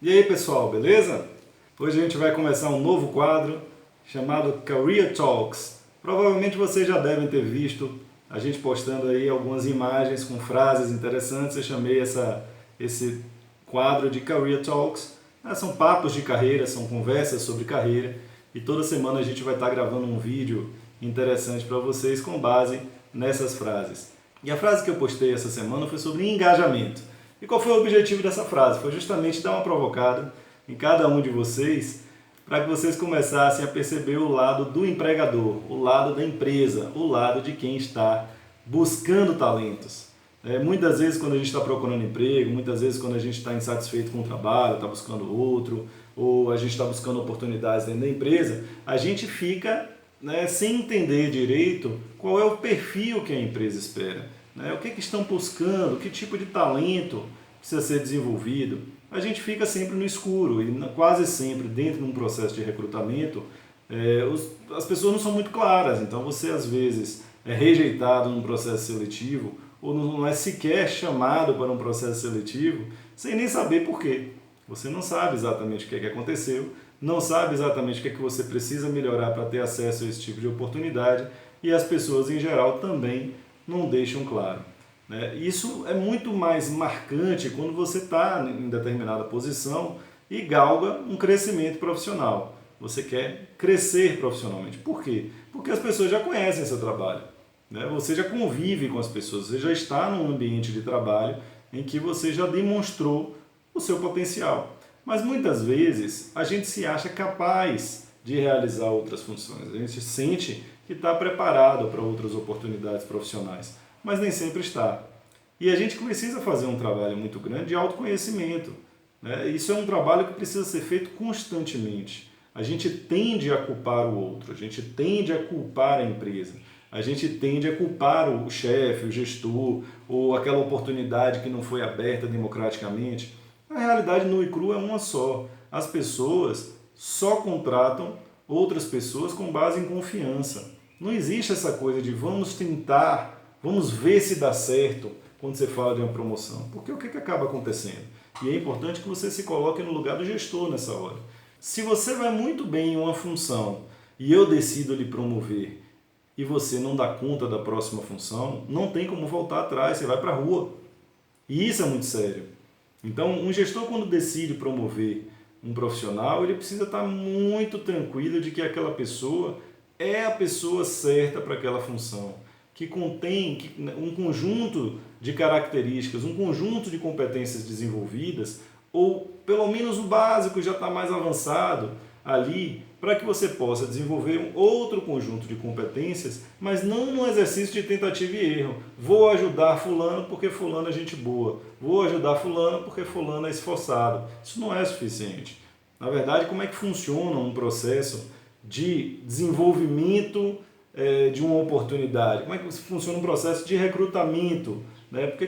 E aí pessoal, beleza? Hoje a gente vai começar um novo quadro chamado Career Talks. Provavelmente vocês já devem ter visto a gente postando aí algumas imagens com frases interessantes. Eu chamei esse quadro de Career Talks. São papos de carreira, são conversas sobre carreira e toda semana a gente vai estar gravando um vídeo interessante para vocês com base nessas frases. E a frase que eu postei essa semana foi sobre engajamento. E qual foi o objetivo dessa frase? Foi justamente dar uma provocada em cada um de vocês para que vocês começassem a perceber o lado do empregador, o lado da empresa, o lado de quem está buscando talentos. Muitas vezes quando a gente está procurando emprego, muitas vezes quando a gente está insatisfeito com o trabalho, está buscando outro, ou a gente está buscando oportunidades dentro da empresa, a gente fica sem entender direito qual é o perfil que a empresa espera. O que estão buscando, que tipo de talento precisa ser desenvolvido. A gente fica sempre no escuro e quase sempre dentro de um processo de recrutamento as pessoas não são muito claras, então você às vezes é rejeitado num processo seletivo ou não é sequer chamado para um processo seletivo sem nem saber por quê. Você não sabe exatamente o que aconteceu, não sabe exatamente o que você precisa melhorar para ter acesso a esse tipo de oportunidade e as pessoas em geral também não deixam claro. Isso é muito mais marcante quando você está em determinada posição e galga um crescimento profissional. Você quer crescer profissionalmente. Por quê? Porque as pessoas já conhecem seu trabalho. Você já convive com as pessoas, você já está num ambiente de trabalho em que você já demonstrou o seu potencial. Mas muitas vezes a gente se acha capaz de realizar outras funções. A gente sente que está preparado para outras oportunidades profissionais, mas nem sempre está. E a gente precisa fazer um trabalho muito grande de autoconhecimento. Isso é um trabalho que precisa ser feito constantemente. A gente tende a culpar o outro, a gente tende a culpar a empresa, a gente tende a culpar o chefe, o gestor, ou aquela oportunidade que não foi aberta democraticamente. A realidade nua e crua é uma só. As pessoas só contratam outras pessoas com base em confiança. Não existe essa coisa de vamos tentar, vamos ver se dá certo quando você fala de uma promoção. Porque o que acaba acontecendo? E é importante que você se coloque no lugar do gestor nessa hora. Se você vai muito bem em uma função e eu decido lhe promover e você não dá conta da próxima função, não tem como voltar atrás, você vai para a rua. E isso é muito sério. Então, um gestor, quando decide promover um profissional, ele precisa estar muito tranquilo de que aquela pessoa é a pessoa certa para aquela função, que contém um conjunto de características, um conjunto de competências desenvolvidas, ou pelo menos o básico já está mais avançado ali, para que você possa desenvolver um outro conjunto de competências, mas não num exercício de tentativa e erro. Vou ajudar fulano porque fulano é gente boa. Vou ajudar fulano porque fulano é esforçado. Isso não é suficiente. Na verdade, como é que funciona um processo de desenvolvimento de uma oportunidade? Como é que funciona um processo de recrutamento?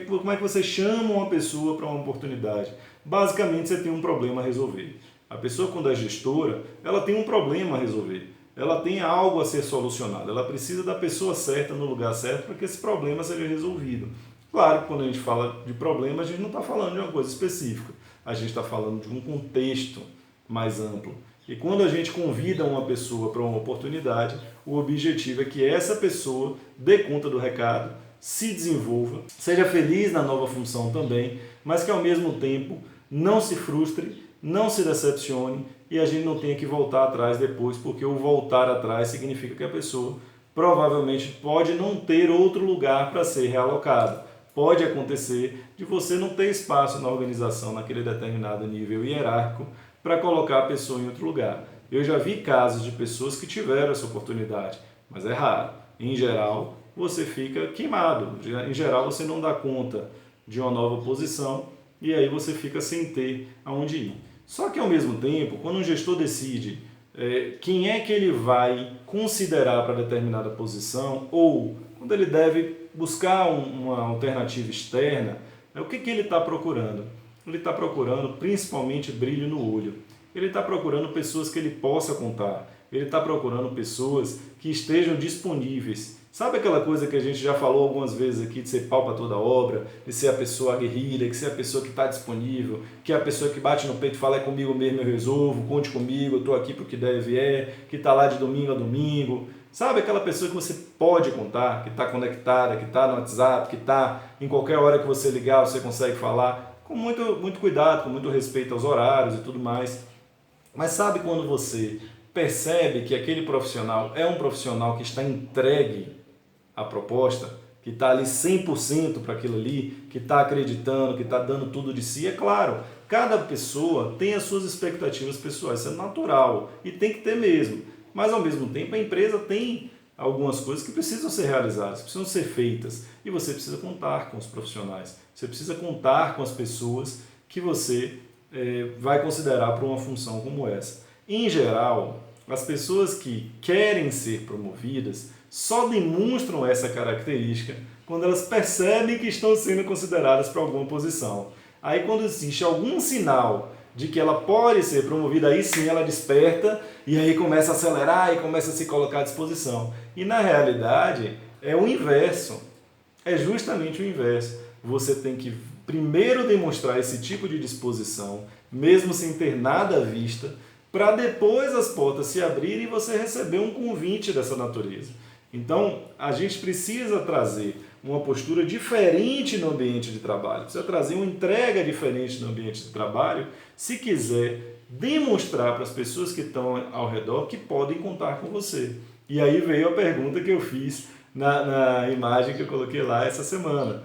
Como é que você chama uma pessoa para uma oportunidade? Basicamente, você tem um problema a resolver. A pessoa, quando é gestora, ela tem um problema a resolver. Ela tem algo a ser solucionado. Ela precisa da pessoa certa no lugar certo para que esse problema seja resolvido. Claro que quando a gente fala de problema, a gente não está falando de uma coisa específica. A gente está falando de um contexto mais amplo. E quando a gente convida uma pessoa para uma oportunidade, o objetivo é que essa pessoa dê conta do recado, se desenvolva, seja feliz na nova função também, mas que ao mesmo tempo não se frustre, não se decepcione e a gente não tenha que voltar atrás depois, porque o voltar atrás significa que a pessoa provavelmente pode não ter outro lugar para ser realocado. Pode acontecer de você não ter espaço na organização, naquele determinado nível hierárquico, para colocar a pessoa em outro lugar. Eu já vi casos de pessoas que tiveram essa oportunidade, mas é raro. Em geral, você fica queimado. Em geral, você não dá conta de uma nova posição e aí você fica sem ter aonde ir. Só que, ao mesmo tempo, quando um gestor decide quem é que ele vai considerar para determinada posição ou quando ele deve buscar uma alternativa externa, o que ele está procurando? Ele está procurando principalmente brilho no olho. Ele está procurando pessoas que ele possa contar. Ele está procurando pessoas que estejam disponíveis, Sabe aquela coisa que a gente já falou algumas vezes aqui, de ser pau para toda obra, de ser a pessoa aguerrida, de ser a pessoa que está disponível, que é a pessoa que bate no peito e fala: é comigo mesmo, eu resolvo, conte comigo, eu estou aqui para o que deve que está lá de domingo a domingo. Sabe aquela pessoa que você pode contar, que está conectada, que está no WhatsApp, que está em qualquer hora que você ligar, você consegue falar, com muito cuidado, com muito respeito aos horários e tudo mais. Mas sabe quando você percebe que aquele profissional é um profissional que está entregue à proposta, que está ali 100% para aquilo ali, que está acreditando, que está dando tudo de si? É claro, cada pessoa tem as suas expectativas pessoais, isso é natural e tem que ter mesmo. Mas ao mesmo tempo a empresa tem algumas coisas que precisam ser realizadas, precisam ser feitas, e você precisa contar com os profissionais, você precisa contar com as pessoas que você vai considerar para uma função como essa. Em geral, as pessoas que querem ser promovidas só demonstram essa característica quando elas percebem que estão sendo consideradas para alguma posição. Aí quando existe algum sinal de que ela pode ser promovida, aí sim ela desperta e aí começa a acelerar e começa a se colocar à disposição. E na realidade é o inverso, é justamente o inverso. Você tem que primeiro demonstrar esse tipo de disposição, mesmo sem ter nada à vista, para depois as portas se abrirem e você receber um convite dessa natureza. Então, a gente precisa trazer uma postura diferente no ambiente de trabalho, precisa trazer uma entrega diferente no ambiente de trabalho, se quiser demonstrar para as pessoas que estão ao redor que podem contar com você. E aí veio a pergunta que eu fiz na imagem que eu coloquei lá essa semana.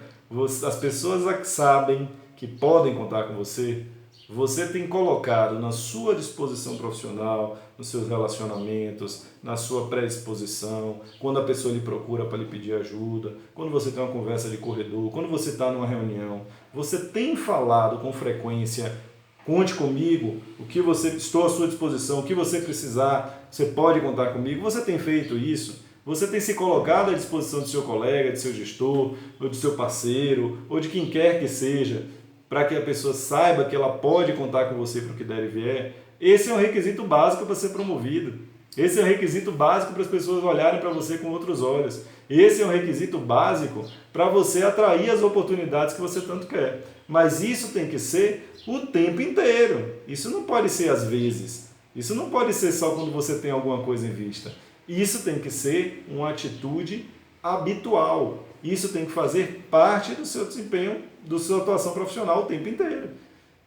As pessoas sabem que podem contar com você? Você tem colocado na sua disposição profissional, nos seus relacionamentos, na sua predisposição, quando a pessoa lhe procura para lhe pedir ajuda, quando você tem uma conversa de corredor, quando você está numa reunião, você tem falado com frequência: conte comigo, estou à sua disposição, o que você precisar, você pode contar comigo? Você tem feito isso? Você tem se colocado à disposição do seu colega, do seu gestor, ou do seu parceiro, ou de quem quer que seja, para que a pessoa saiba que ela pode contar com você para o que der e vier? Esse é um requisito básico para ser promovido. Esse é um requisito básico para as pessoas olharem para você com outros olhos. Esse é um requisito básico para você atrair as oportunidades que você tanto quer. Mas isso tem que ser o tempo inteiro. Isso não pode ser às vezes. Isso não pode ser só quando você tem alguma coisa em vista. Isso tem que ser uma atitude habitual. Isso tem que fazer parte do seu desempenho, da sua atuação profissional o tempo inteiro.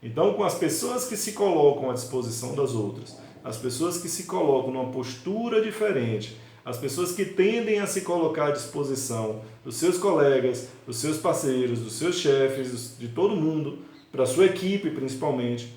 Então, com as pessoas que se colocam à disposição das outras, as pessoas que se colocam numa postura diferente, as pessoas que tendem a se colocar à disposição dos seus colegas, dos seus parceiros, dos seus chefes, de todo mundo, para a sua equipe principalmente,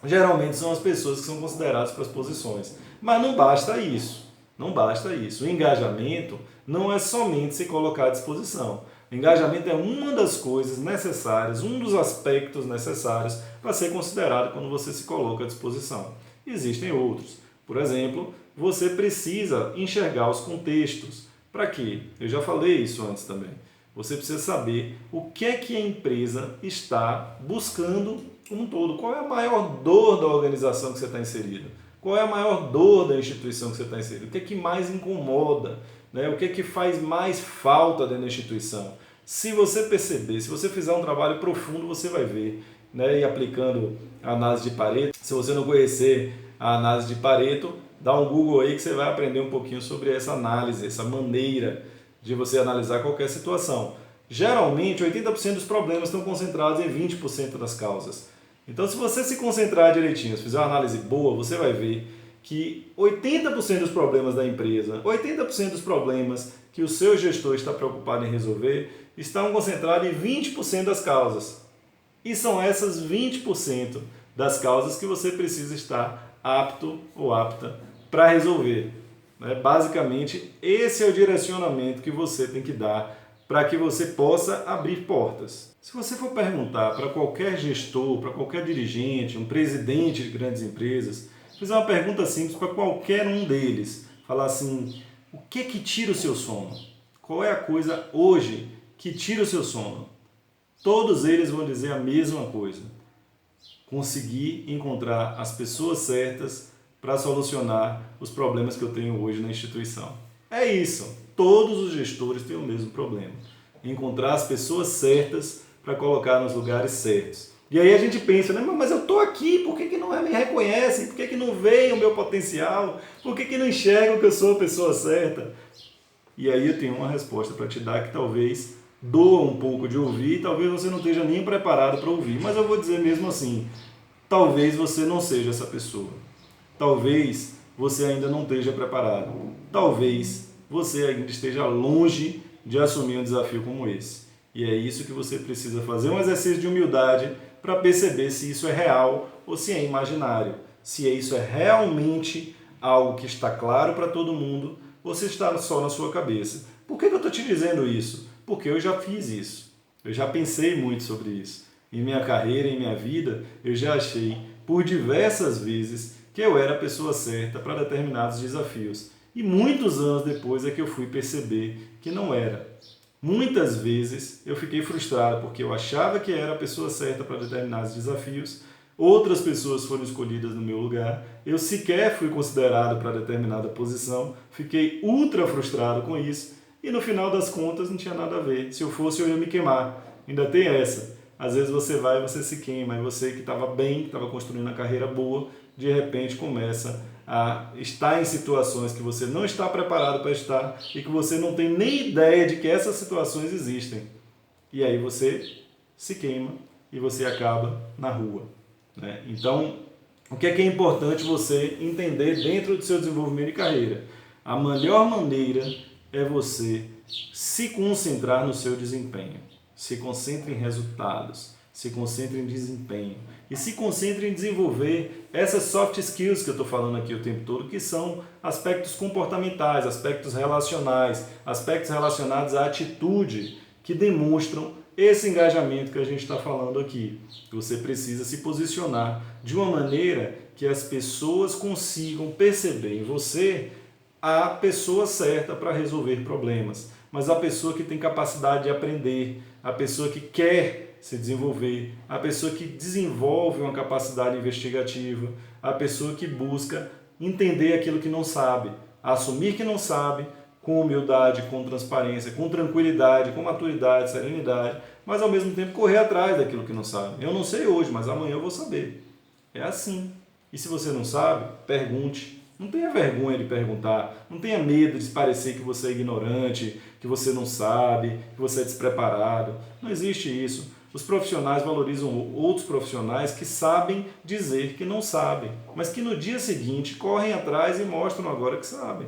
geralmente são as pessoas que são consideradas para as posições. Mas não basta isso. Não basta isso. O engajamento não é somente se colocar à disposição. O engajamento é uma das coisas necessárias, um dos aspectos necessários para ser considerado quando você se coloca à disposição. Existem outros. Por exemplo, você precisa enxergar os contextos. Para quê? Eu já falei isso antes também. Você precisa saber o que é que a empresa está buscando como um todo. Qual é a maior dor da organização que você está inserido? Qual é a maior dor da instituição que você está inserido? O que é que mais incomoda? Né? O que é que faz mais falta dentro da instituição? Se você perceber, se você fizer um trabalho profundo, você vai ver. Né? E aplicando a análise de Pareto, se você não conhecer a análise de Pareto, dá um Google aí que você vai aprender um pouquinho sobre essa análise, essa maneira de você analisar qualquer situação. Geralmente, 80% dos problemas estão concentrados em 20% das causas. Então, se você se concentrar direitinho, se fizer uma análise boa, você vai ver que 80% dos problemas da empresa, 80% dos problemas que o seu gestor está preocupado em resolver, estão concentrados em 20% das causas. E são essas 20% das causas que você precisa estar apto ou apta para resolver. Basicamente, esse é o direcionamento que você tem que dar para que você possa abrir portas. Se você for perguntar para qualquer gestor, para qualquer dirigente, um presidente de grandes empresas, fizer uma pergunta simples para qualquer um deles, falar assim: o que é que tira o seu sono? Qual é a coisa hoje que tira o seu sono? Todos eles vão dizer a mesma coisa: conseguir encontrar as pessoas certas para solucionar os problemas que eu tenho hoje na instituição. É isso. Todos os gestores têm o mesmo problema. Encontrar as pessoas certas para colocar nos lugares certos. E aí a gente pensa, né? Mas eu estou aqui, por que não me reconhecem? Por que não veem o meu potencial? Por que não enxergam que eu sou a pessoa certa? E aí eu tenho uma resposta para te dar que talvez doa um pouco de ouvir, talvez você não esteja nem preparado para ouvir, mas eu vou dizer mesmo assim, talvez você não seja essa pessoa. Talvez você ainda não esteja preparado. Talvez você ainda esteja longe de assumir um desafio como esse. E é isso que você precisa fazer, um exercício de humildade para perceber se isso é real ou se é imaginário. Se isso é realmente algo que está claro para todo mundo ou se está só na sua cabeça. Por que eu estou te dizendo isso? Porque eu já fiz isso. Eu já pensei muito sobre isso. Em minha carreira, em minha vida, eu já achei por diversas vezes que eu era a pessoa certa para determinados desafios. E muitos anos depois é que eu fui perceber que não era. Muitas vezes eu fiquei frustrado porque eu achava que era a pessoa certa para determinados desafios, outras pessoas foram escolhidas no meu lugar, eu sequer fui considerado para determinada posição, fiquei ultra frustrado com isso e no final das contas não tinha nada a ver. Se eu fosse, eu ia me queimar. Ainda tem essa. Às vezes você vai e você se queima, e você que estava bem, que estava construindo uma carreira boa, de repente começa a estar em situações que você não está preparado para estar e que você não tem nem ideia de que essas situações existem. E aí você se queima e você acaba na rua, né? Então, o que é importante você entender dentro do seu desenvolvimento de carreira? A melhor maneira é você se concentrar no seu desempenho. Se concentre em resultados, se concentre em desempenho e se concentre em desenvolver essas soft skills que eu estou falando aqui o tempo todo, que são aspectos comportamentais, aspectos relacionais, aspectos relacionados à atitude que demonstram esse engajamento que a gente está falando aqui. Você precisa se posicionar de uma maneira que as pessoas consigam perceber em você a pessoa certa para resolver problemas, mas a pessoa que tem capacidade de aprender, a pessoa que quer se desenvolver, a pessoa que desenvolve uma capacidade investigativa, a pessoa que busca entender aquilo que não sabe, assumir que não sabe, com humildade, com transparência, com tranquilidade, com maturidade, serenidade, mas ao mesmo tempo correr atrás daquilo que não sabe. Eu não sei hoje, mas amanhã eu vou saber. É assim. E se você não sabe, pergunte. Não tenha vergonha de perguntar, não tenha medo de parecer que você é ignorante, que você não sabe, que você é despreparado. Não existe isso. Os profissionais valorizam outros profissionais que sabem dizer que não sabem, mas que no dia seguinte correm atrás e mostram agora que sabem.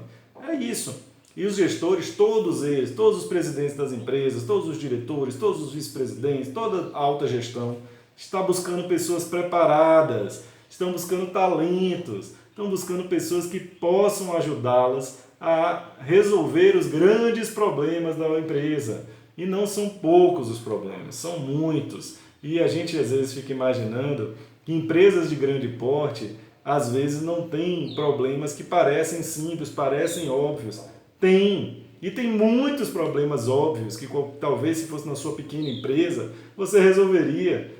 É isso. E os gestores, todos eles, todos os presidentes das empresas, todos os diretores, todos os vice-presidentes, toda a alta gestão, está buscando pessoas preparadas, estão buscando talentos, estão buscando pessoas que possam ajudá-las a resolver os grandes problemas da empresa. E não são poucos os problemas, são muitos. E a gente às vezes fica imaginando que empresas de grande porte às vezes não têm problemas que parecem simples, parecem óbvios. Tem. E tem muitos problemas óbvios que talvez se fosse na sua pequena empresa você resolveria.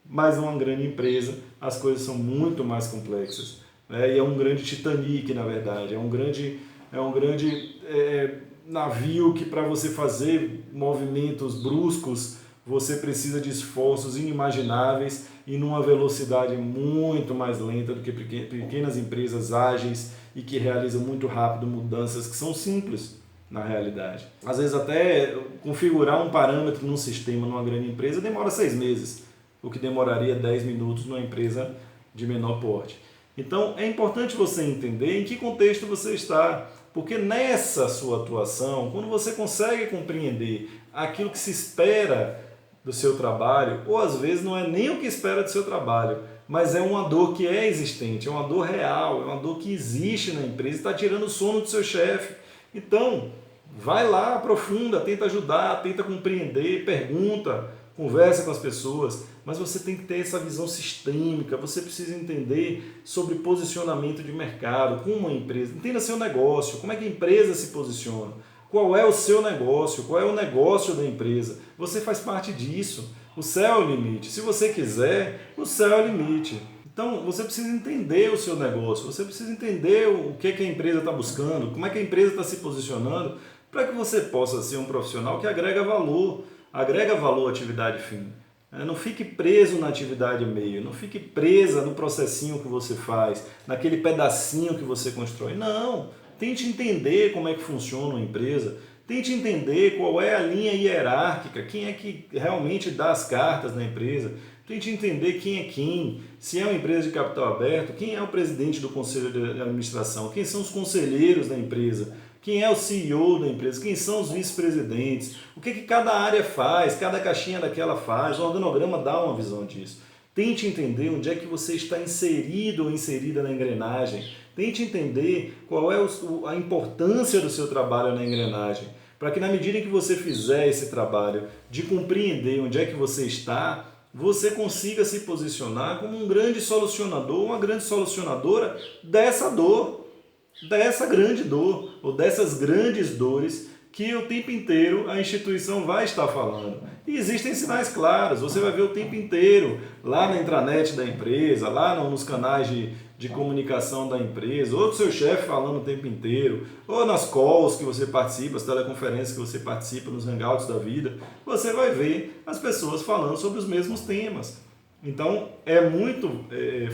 Mas numa grande empresa as coisas são muito mais complexas. E é um grande Titanic, na verdade. É um grande navio que para você fazer movimentos bruscos você precisa de esforços inimagináveis e numa velocidade muito mais lenta do que pequenas empresas ágeis e que realizam muito rápido mudanças que são simples na realidade. Às vezes até configurar um parâmetro num sistema numa grande empresa demora 6 meses, o que demoraria 10 minutos numa empresa de menor porte. Então é importante você entender em que contexto você está, porque nessa sua atuação, quando você consegue compreender aquilo que se espera do seu trabalho, ou às vezes não é nem o que espera do seu trabalho, mas é uma dor que é existente, é uma dor real, é uma dor que existe na empresa e está tirando o sono do seu chefe. Então, vai lá, aprofunda, tenta ajudar, tenta compreender, pergunta, conversa com as pessoas, mas você tem que ter essa visão sistêmica, você precisa entender sobre posicionamento de mercado, como uma empresa, entenda seu negócio, como é que a empresa se posiciona, qual é o seu negócio, qual é o negócio da empresa, você faz parte disso, o céu é o limite, se você quiser, o céu é o limite. Então, você precisa entender o seu negócio, você precisa entender o que a empresa está buscando, como é que a empresa está se posicionando, para que você possa ser um profissional que agrega valor à atividade fim. Não fique preso na atividade meio, não fique presa no processinho que você faz, naquele pedacinho que você constrói. Não, tente entender como é que funciona uma empresa, tente entender qual é a linha hierárquica, quem é que realmente dá as cartas na empresa, tente entender quem é quem, se é uma empresa de capital aberto, quem é o presidente do conselho de administração, quem são os conselheiros da empresa, quem é o CEO da empresa, quem são os vice-presidentes, o que cada área faz, cada caixinha daquela faz, o organograma dá uma visão disso. Tente entender onde é que você está inserido ou inserida na engrenagem. Tente entender qual é a importância do seu trabalho na engrenagem, para que na medida em que você fizer esse trabalho de compreender onde é que você está, você consiga se posicionar como um grande solucionador, uma grande solucionadora dessa dor, dessa grande dor, ou dessas grandes dores que o tempo inteiro a instituição vai estar falando. E existem sinais claros, você vai ver o tempo inteiro, lá na intranet da empresa, lá nos canais de comunicação da empresa, ou do seu chefe falando o tempo inteiro, ou nas calls que você participa, as teleconferências que você participa, nos hangouts da vida, você vai ver as pessoas falando sobre os mesmos temas. Então, é muito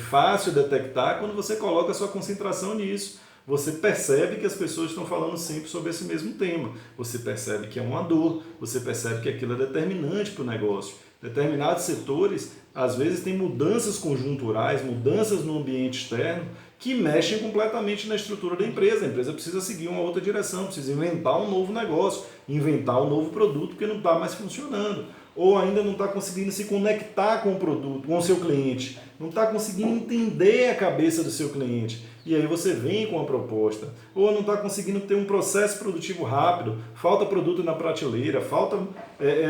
fácil detectar quando você coloca a sua concentração nisso. Você percebe que as pessoas estão falando sempre sobre esse mesmo tema. Você percebe que é uma dor, você percebe que aquilo é determinante para o negócio. Determinados setores, às vezes, têm mudanças conjunturais, mudanças no ambiente externo, que mexem completamente na estrutura da empresa. A empresa precisa seguir uma outra direção, precisa inventar um novo negócio, inventar um novo produto, porque não está mais funcionando. Ou ainda não está conseguindo se conectar com o produto, com o seu cliente. Não está conseguindo entender a cabeça do seu cliente. E aí você vem com a proposta. Ou não está conseguindo ter um processo produtivo rápido, falta produto na prateleira, falta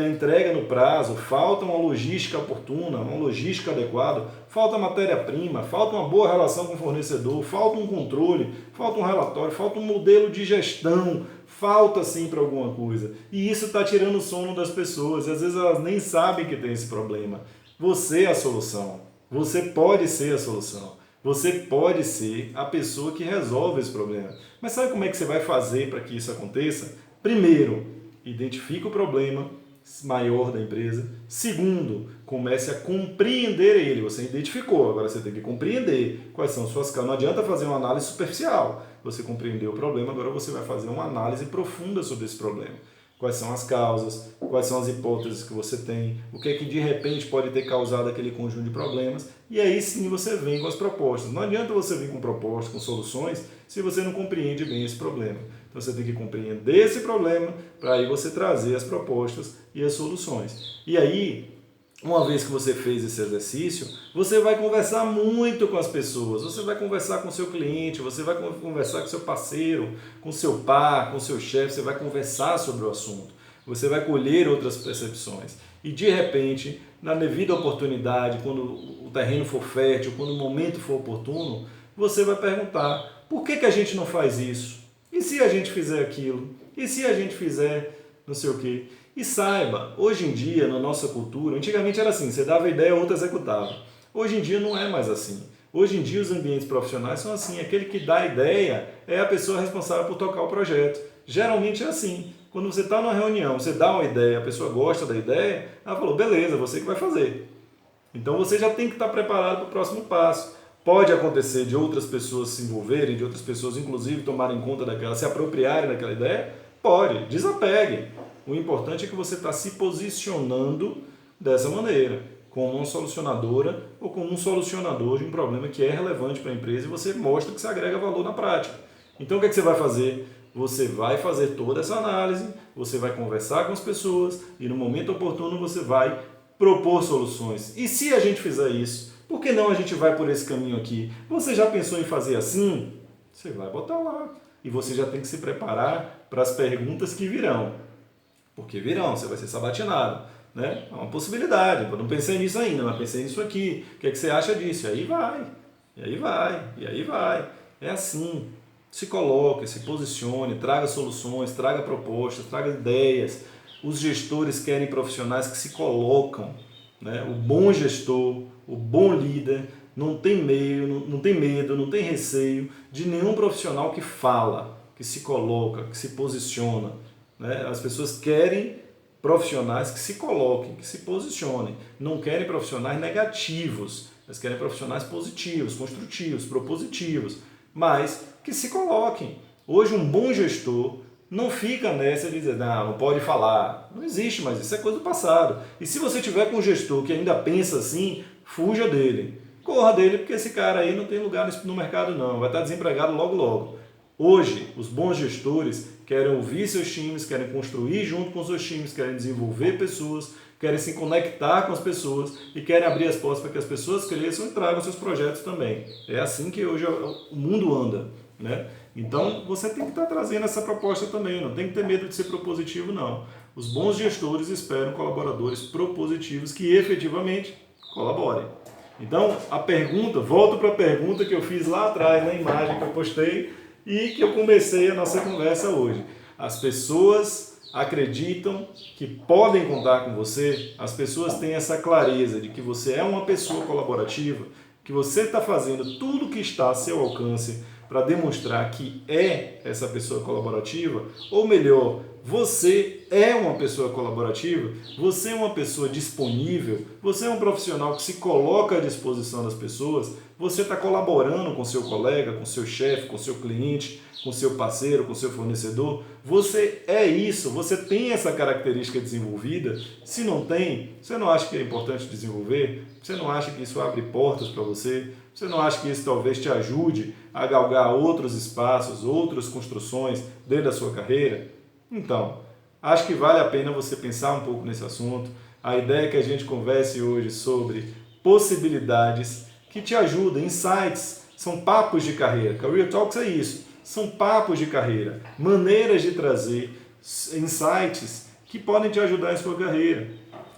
entrega no prazo, falta uma logística oportuna, uma logística adequada, falta matéria-prima, falta uma boa relação com o fornecedor, falta um controle, falta um relatório, falta um modelo de gestão, falta sempre alguma coisa. E isso está tirando o sono das pessoas. E às vezes elas nem sabem que tem esse problema. Você é a solução. Você pode ser a solução. Você pode ser a pessoa que resolve esse problema. Mas sabe como é que você vai fazer para que isso aconteça? Primeiro, identifique o problema maior da empresa. Segundo, comece a compreender ele. Você identificou, agora você tem que compreender quais são suas causas. Não adianta fazer uma análise superficial. Você compreendeu o problema, agora você vai fazer uma análise profunda sobre esse problema. Quais são as causas, quais são as hipóteses que você tem, o que é que de repente pode ter causado aquele conjunto de problemas, e aí sim você vem com as propostas. Não adianta você vir com propostas, com soluções, se você não compreende bem esse problema. Então você tem que compreender esse problema para aí você trazer as propostas e as soluções. E aí, uma vez que você fez esse exercício, você vai conversar muito com as pessoas, você vai conversar com o seu cliente, você vai conversar com o seu parceiro, com o seu par, com o seu chefe, você vai conversar sobre o assunto, você vai colher outras percepções. E de repente, na devida oportunidade, quando o terreno for fértil, quando o momento for oportuno, você vai perguntar, por que a gente não faz isso? E se a gente fizer aquilo? E se a gente fizer não sei o quê? E saiba, hoje em dia, na nossa cultura, antigamente era assim, você dava a ideia, outro executava. Hoje em dia não é mais assim. Hoje em dia os ambientes profissionais são assim, aquele que dá a ideia é a pessoa responsável por tocar o projeto. Geralmente é assim, quando você está numa reunião, você dá uma ideia, a pessoa gosta da ideia, ela falou, beleza, você que vai fazer. Então você já tem que estar preparado para o próximo passo. Pode acontecer de outras pessoas se envolverem, de outras pessoas inclusive tomarem conta daquela, se apropriarem daquela ideia? Pode, desapegue. O importante é que você está se posicionando dessa maneira, como uma solucionadora ou como um solucionador de um problema que é relevante para a empresa e você mostra que você agrega valor na prática. Então o que você vai fazer? Você vai fazer toda essa análise, você vai conversar com as pessoas e no momento oportuno você vai propor soluções. E se a gente fizer isso, por que não a gente vai por esse caminho aqui? Você já pensou em fazer assim? Você vai botar lá. E você já tem que se preparar para as perguntas que virão. Porque virão, você vai ser sabatinado. Né? É uma possibilidade. Eu não pensei nisso ainda, mas pensei nisso aqui. O que é que você acha disso? E aí vai. E aí vai. E aí vai. É assim. Se coloque, se posicione, traga soluções, traga propostas, traga ideias. Os gestores querem profissionais que se colocam. Né? O bom gestor, o bom líder, não tem medo, não tem receio de nenhum profissional que fala, que se coloca, que se posiciona, né? As pessoas querem profissionais que se coloquem, que se posicionem. Não querem profissionais negativos, elas querem profissionais positivos, construtivos, propositivos, mas que se coloquem. Hoje um bom gestor não fica nessa de dizer, não pode falar. Não existe mais, isso é coisa do passado. E se você tiver com um gestor que ainda pensa assim, fuja dele. Corra dele, porque esse cara aí não tem lugar no mercado não, vai estar desempregado logo logo. Hoje, os bons gestores querem ouvir seus times, querem construir junto com os seus times, querem desenvolver pessoas, querem se conectar com as pessoas e querem abrir as portas para que as pessoas cresçam e tragam seus projetos também. É assim que hoje o mundo anda, né? Então, você tem que estar trazendo essa proposta também, não tem que ter medo de ser propositivo, não. Os bons gestores esperam colaboradores propositivos que efetivamente colaborem. Então, volto para a pergunta que eu fiz lá atrás, na imagem que eu postei e que eu comecei a nossa conversa hoje. As pessoas acreditam que podem contar com você, as pessoas têm essa clareza de que você é uma pessoa colaborativa, que você está fazendo tudo o que está a seu alcance para demonstrar que é essa pessoa colaborativa, ou melhor, você é uma pessoa colaborativa, você é uma pessoa disponível, você é um profissional que se coloca à disposição das pessoas, você está colaborando com seu colega, com seu chefe, com seu cliente, com seu parceiro, com seu fornecedor, você é isso, você tem essa característica desenvolvida. Se não tem, você não acha que é importante desenvolver? Você não acha que isso abre portas para você? Você não acha que isso talvez te ajude a galgar outros espaços, outras construções dentro da sua carreira? Então, acho que vale a pena você pensar um pouco nesse assunto. A ideia é que a gente converse hoje sobre possibilidades que te ajudam, insights, são papos de carreira. Career Talks é isso, são papos de carreira, maneiras de trazer insights que podem te ajudar em sua carreira.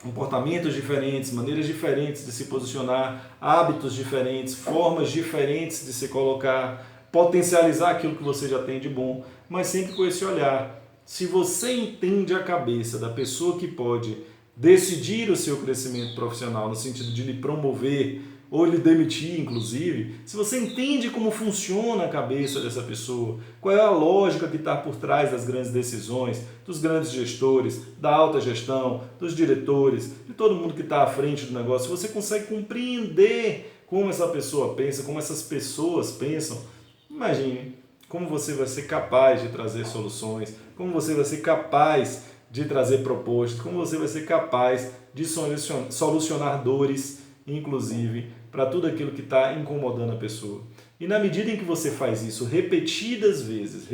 Comportamentos diferentes, maneiras diferentes de se posicionar, hábitos diferentes, formas diferentes de se colocar, potencializar aquilo que você já tem de bom, mas sempre com esse olhar. Se você entende a cabeça da pessoa que pode decidir o seu crescimento profissional no sentido de lhe promover ou lhe demitir, inclusive, se você entende como funciona a cabeça dessa pessoa, qual é a lógica que está por trás das grandes decisões, dos grandes gestores, da alta gestão, dos diretores, de todo mundo que está à frente do negócio, se você consegue compreender como essa pessoa pensa, como essas pessoas pensam, imagine como você vai ser capaz de trazer soluções, como você vai ser capaz de trazer propostas, como você vai ser capaz de solucionar dores, inclusive, para tudo aquilo que está incomodando a pessoa. E na medida em que você faz isso repetidas vezes,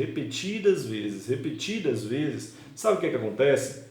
sabe o que acontece?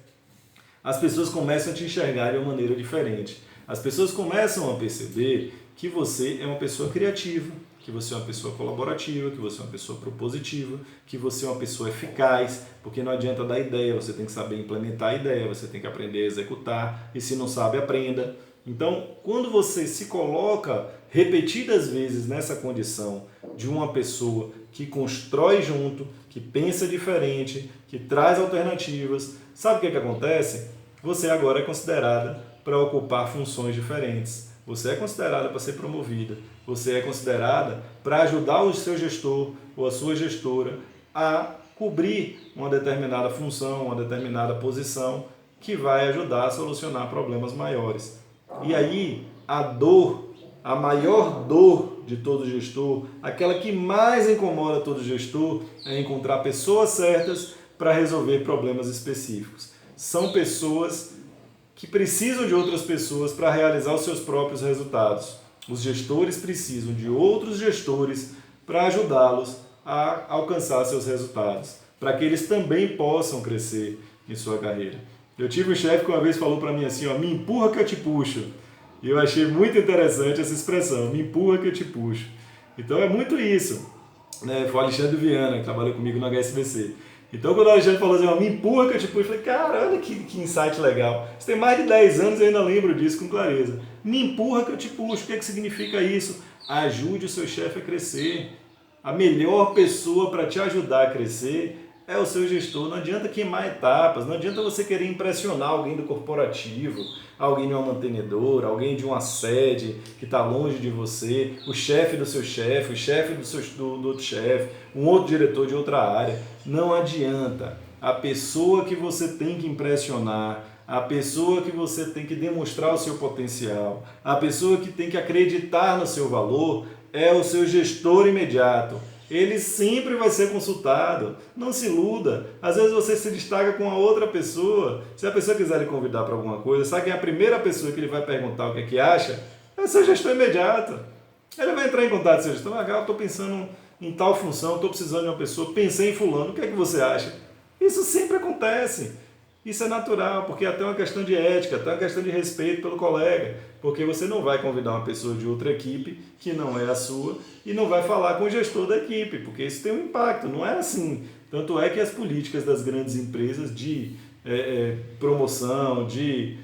As pessoas começam a te enxergar de uma maneira diferente. As pessoas começam a perceber que você é uma pessoa criativa, que você é uma pessoa colaborativa, que você é uma pessoa propositiva, que você é uma pessoa eficaz, porque não adianta dar ideia, você tem que saber implementar a ideia, você tem que aprender a executar, e se não sabe, aprenda. Então, quando você se coloca repetidas vezes nessa condição de uma pessoa que constrói junto, que pensa diferente, que traz alternativas, sabe o que acontece? Você agora é considerada para ocupar funções diferentes. Você é considerada para ser promovida. Você é considerada para ajudar o seu gestor ou a sua gestora a cobrir uma determinada função, uma determinada posição que vai ajudar a solucionar problemas maiores. E aí, a maior dor de todo gestor, aquela que mais incomoda todo gestor, é encontrar pessoas certas para resolver problemas específicos. São pessoas que precisam de outras pessoas para realizar os seus próprios resultados. Os gestores precisam de outros gestores para ajudá-los a alcançar seus resultados, para que eles também possam crescer em sua carreira. Eu tive um chefe que uma vez falou para mim assim, me empurra que eu te puxo. E eu achei muito interessante essa expressão, me empurra que eu te puxo. Então é muito isso. Foi o Alexandre Viana, que trabalhou comigo no HSBC. Então quando o Alexandre falou assim, me empurra que eu te puxo, eu falei, cara, olha que insight legal. Isso tem mais de 10 anos e eu ainda lembro disso com clareza. Me empurra que eu te puxo, o que significa isso? Ajude o seu chefe a crescer. A melhor pessoa para te ajudar a crescer é o seu gestor. Não adianta queimar etapas, não adianta você querer impressionar alguém do corporativo, alguém de uma mantenedora, alguém de uma sede que está longe de você, o chefe do seu chefe, o chefe do outro chefe, um outro diretor de outra área. Não adianta. A pessoa que você tem que impressionar, a pessoa que você tem que demonstrar o seu potencial, a pessoa que tem que acreditar no seu valor é o seu gestor imediato. Ele sempre vai ser consultado. Não se iluda. Às vezes você se destaca com a outra pessoa. Se a pessoa quiser lhe convidar para alguma coisa, sabe quem é a primeira pessoa que ele vai perguntar o que é que acha? É o seu gestor imediato. Ele vai entrar em contato com o seu gestor. Eu estou pensando em tal função, estou precisando de uma pessoa, pensei em fulano, o que é que você acha? Isso sempre acontece. Isso é natural, porque é até uma questão de ética, até uma questão de respeito pelo colega, porque você não vai convidar uma pessoa de outra equipe, que não é a sua, e não vai falar com o gestor da equipe, porque isso tem um impacto, não é assim. Tanto é que as políticas das grandes empresas de promoção, de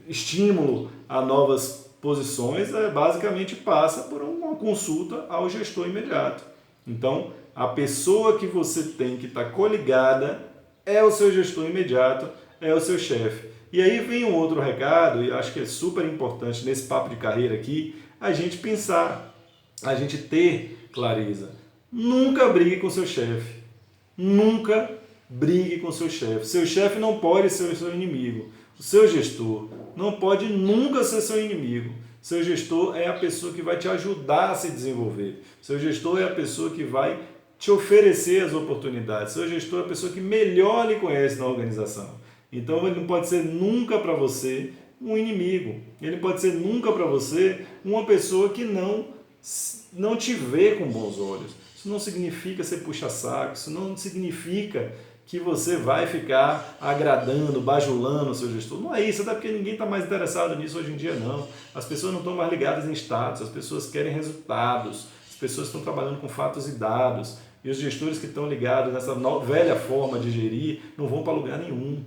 estímulo a novas posições, basicamente passa por uma consulta ao gestor imediato. Então, a pessoa que você tem que estar coligada é o seu gestor imediato, é o seu chefe. E aí vem um outro recado, e acho que é super importante nesse papo de carreira aqui, a gente pensar, a gente ter clareza. Nunca brigue com seu chefe. Nunca brigue com seu chefe. Seu chefe não pode ser o seu inimigo. O seu gestor não pode nunca ser seu inimigo. Seu gestor é a pessoa que vai te ajudar a se desenvolver. Seu gestor é a pessoa que vai te oferecer as oportunidades. Seu gestor é a pessoa que melhor lhe conhece na organização. Então ele não pode ser nunca para você um inimigo. Ele pode ser nunca para você uma pessoa que não te vê com bons olhos. Isso não significa ser puxa-saco, isso não significa que você vai ficar agradando, bajulando o seu gestor. Não é isso, até porque ninguém está mais interessado nisso hoje em dia, não. As pessoas não estão mais ligadas em status, as pessoas querem resultados, as pessoas estão trabalhando com fatos e dados, e os gestores que estão ligados nessa velha forma de gerir não vão para lugar nenhum.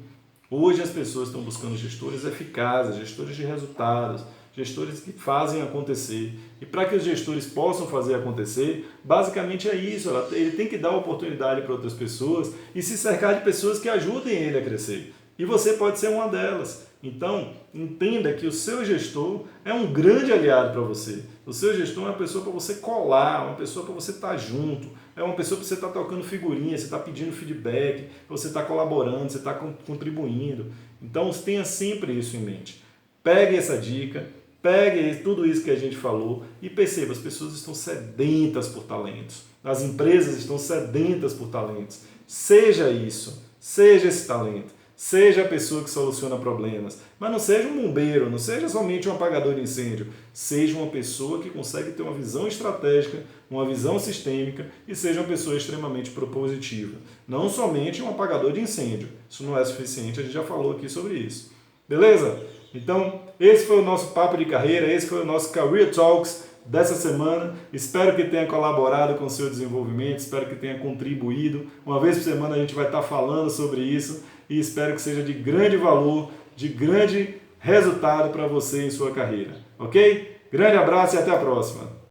Hoje as pessoas estão buscando gestores eficazes, gestores de resultados, gestores que fazem acontecer. E para que os gestores possam fazer acontecer, basicamente é isso. Ele tem que dar oportunidade para outras pessoas e se cercar de pessoas que ajudem ele a crescer. E você pode ser uma delas. Então, entenda que o seu gestor é um grande aliado para você. O seu gestor é uma pessoa para você colar, uma pessoa para você estar junto, é uma pessoa para você estar trocando figurinha, você está pedindo feedback, você está colaborando, você está contribuindo. Então, tenha sempre isso em mente. Pegue essa dica, pegue tudo isso que a gente falou e perceba, as pessoas estão sedentas por talentos. As empresas estão sedentas por talentos. Seja isso, seja esse talento. Seja a pessoa que soluciona problemas, mas não seja um bombeiro, não seja somente um apagador de incêndio. Seja uma pessoa que consegue ter uma visão estratégica, uma visão sistêmica e seja uma pessoa extremamente propositiva. Não somente um apagador de incêndio. Isso não é suficiente, a gente já falou aqui sobre isso. Beleza? Então, esse foi o nosso papo de carreira, esse foi o nosso Career Talks dessa semana. Espero que tenha colaborado com o seu desenvolvimento, espero que tenha contribuído. Uma vez por semana a gente vai estar falando sobre isso e espero que seja de grande valor, de grande resultado para você em sua carreira. Ok? Grande abraço e até a próxima!